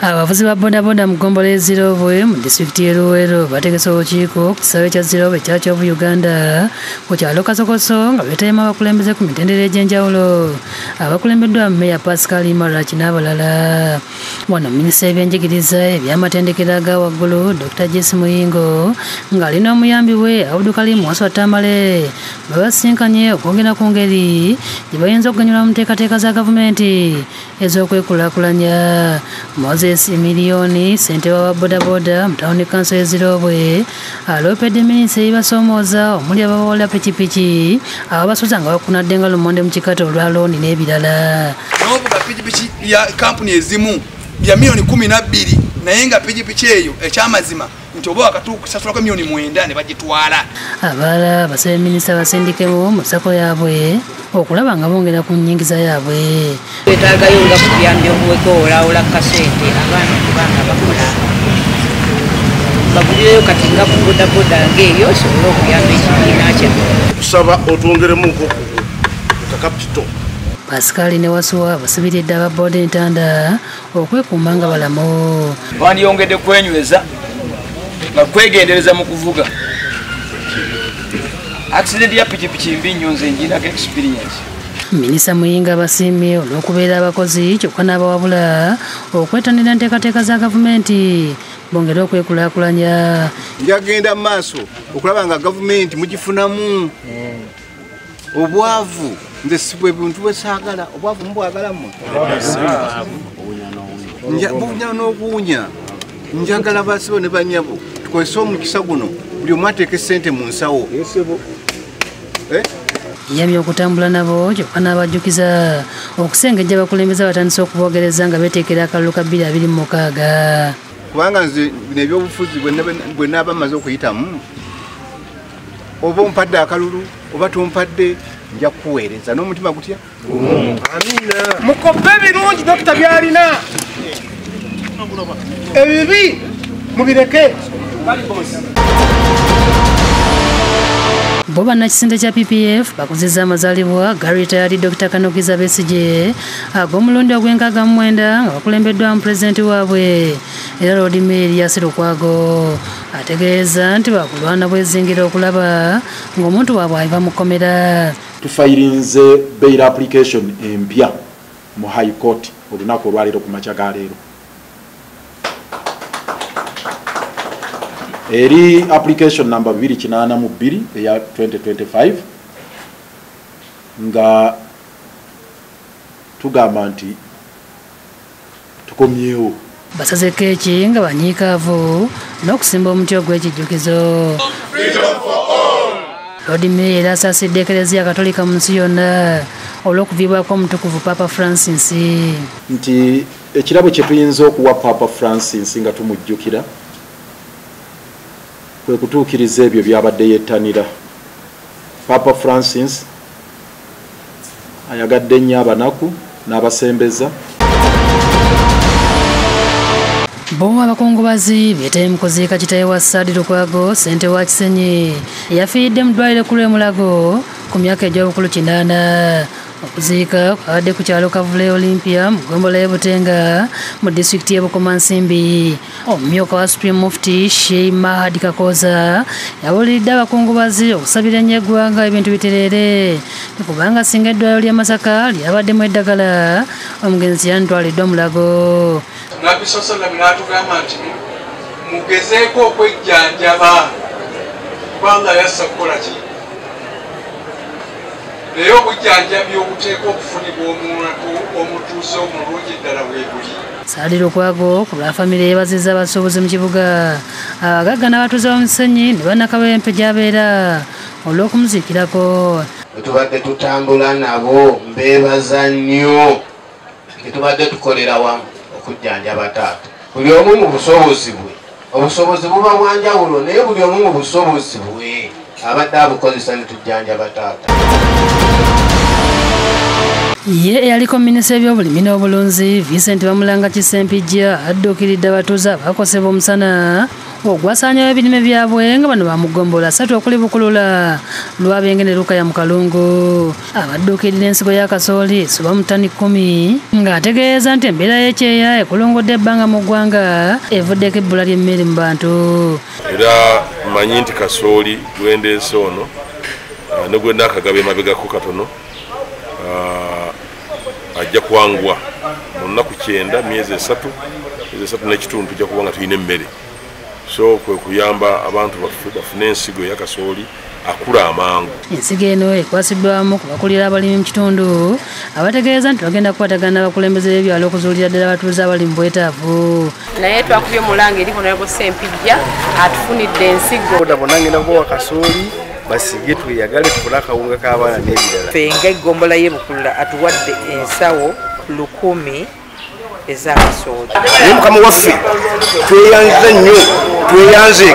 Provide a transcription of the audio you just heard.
Abavuzi ba bodaboda mu ggombolola Zirobwe mu disitulikiti y'e Luweero bategese olukiiko ku kisaawe kya Zirobwe Church of Uganda ku kyalo Kasokoso nga beetayemu abakulembeze ku mitendera egy'enjawulo abakulembeddwa Meya Pascal Imarachi n'abalala. Wano minisita w'ebyenjigiriza eby'amatendekero aga waggulu Dr. Jesse Muyingo ng'ali n'omuyambi we Abdul Karim Waswa Tamale babasinkanye okwogera ku ngeri gye bayinza okuganyula mu nteekateeka za gavumenti ez'okwekulaakulanya. Moses Emilioni ssente wa bodaboda mu tawuni kanso y'e Zirobwe aloopedde minisita ebibasoomooza omuli ababawola pikipiki ababasoza nga bakunadde nga lumonde mu kikata olwa looni n'ebirala. N'ovuga pikipiki ya kampuni ezimu ya milioni 12 naye nga pikipiki eyo ekyamazima nti oba wakatuukusasulako milioni 9 ne bagitwala. Abalala basaba minisita basindikemu mu ssako yaabwe okulaba nga bongera ku nnyingiza yaabwe. Twetaagayo nga kuyambye okuwekowolawula kasente abaana kubanga bakola bagulireyo kati nga ku bodaboda ng'eyo osobole okuyamba ekibiina kyabwe. Tusaba otwongeremuko kakapito. Pascal ne Waswa basibiridde aba boda entanda okwekuuma nga balamu. Wandiyongedde kwenyweza nga kwegendereza mu kuvuga. Accident ya pikipiki mbi nnyo nze njinako experience. Minisita Muyinga basiimye olw'okubeera abakozi kyokka n'abawabula okwetanira nteekateeka za gavumenti bongere okwekulaakulanya. Njagenda mu maaso okulaba nga gavumenti mugifunamu obwavu. Nze sibwe bintu bwe saagala obwavu mbwagalamu bunya n'obuunya. Njagala basibo ne banyabo tukozese omukisa guno buli omu ateeke ssente mu nsawo. Yamye okutambula nabo kyokka n'abajjukiza okusengejja abakulembeze batandise okubogereza nga beeteekera akalulu ka 2026. Kubanga nze bino ebyobufuzi bwe naaba maze okuyitamu oba ompadde akalulu oba tompadde nja kuweereza n'omutima gutya. Amina. Mukope birungi Dr. byalina ebibi mubireke. Bo bannakisinde kya PPF bakuzizza amazaalibwa ga retired Dr. Kanokiza Besigye ag'omulundi ogw'enkaaga mu 9 nga bakulembeddwa mu pulezidenti waabwe era Lord Mayor Erias Lukwago ategeeza nti bakulwana bwezingira okulaba ng'omuntu waabwe aliva mu kkomera. Tufayirinze bail application empya mu High Court olunaku olwaleero ku makya ga leero. Eri application number 282 eya 2025 nga tugamba nti tukomyewo. Basazeko eki nga banyiikaavu n'okusimba omuti ogw'ekijjukizo. Lord Mayor era asaasidde Eklezia Katolika mu nsi yonna olw'okuviibwako omutukuvu Papa Francis nti ekirabo kye tuyinza okuwa Papa Francis nga tumujjukira kwe kutuukiriza ebyo byabadde yettanira. Papa Francis ayagadde nnyo abanaku n'abasembeza. Bo abakungubazi beetaye mu kuziika kitaye wa Saadi Lukwago ssente wa Kisenyi yafiiridde mu ddwaliro ekkulu e Mulago ku myaka egy'obukulu 80. Okuziika kwabadde ku kyalo Kavule Olympia mu ggombolola y'e Butenga mu disitulikiti y'e Bukomansimbi. Omumyuka wa Supreme Mufti Sheikh Mahadi Kakoza yabuuliridde abakungubazi okusabira ennyo eggwanga ebintu bitereere kubanga singa eddwaliro ly'e Masaka lyabaddemu eddagala omugenzi yantwaliddwa Mulago. Nabbi sallallahu n'atugamba nti mugezeeko okwejjanjaba kubanga yassa kukola ki naye obujjanjabi obuteeka okufunibwa omuntu omutuuze omulungi ddala weebuli. Saadi Lukwago ku lwa famire yeebazizza abasuubuzi mu kibuga abagagga n'abatuuze b'omusenyi ne bannakawempe gy'abeera olw'okumuziikirako. Tubadde tutambula nabo mbeebaza nnyo tubadde tukolera wamu okujjanjaba taata. Buli omu mu busobozi bwe obusobozi buba bwanjawulo naye buli omu mu busobozi bwe abadde abukozesa ne tujjanjaba taata. Ye yaliko minisita eby'obulimi n'obulunzi Vincent Bamulanga Kisempijja adduukiridde abatuuze abakosebwa omusana ogwasaanya ebirime byabwe nga bano bamugombola 3 okuli Bukulula Lwabenge ne Lukaya mu Kalungu abadduukirira ensigo ya kasooli esoba mu ttani 10 ng'ategeeza nti embeera y'ekyeya ekulongodde ebbanga mu ggwanga evuddeko ebbula ly'emmere mu bantu era manyi nti kasooli gwendeese ono ne gwe naakagaba emabegako katono ajja kuwangwa mu nnaku 9 myezi 3 n'ekitundu tujja kuba nga tulina emmere so kwe kuyamba abantu bafune ensigo ya kasooli akula amangu. Ensigo eno ekwasiddwamu ku bakulira abalimi mu kitundu abategeeza nti bagenda kukwatagana n'abakulembeze b'ebyalo okuzuulira ddala abatuuze abali mu bwetaavu. Naye twakubye Mulange eri Honorable Ssempijja atufunidde ensigo. Bonna ngenda kubawa kasooli basige tweyagale tufune akawunga k'abaana n'ebirala. Ffe ng'eggombolola y'e Bukulula atuwadde ensawo 100 eza kasooli. Naye Mukama waffe tweyanze nnyo tweyanze.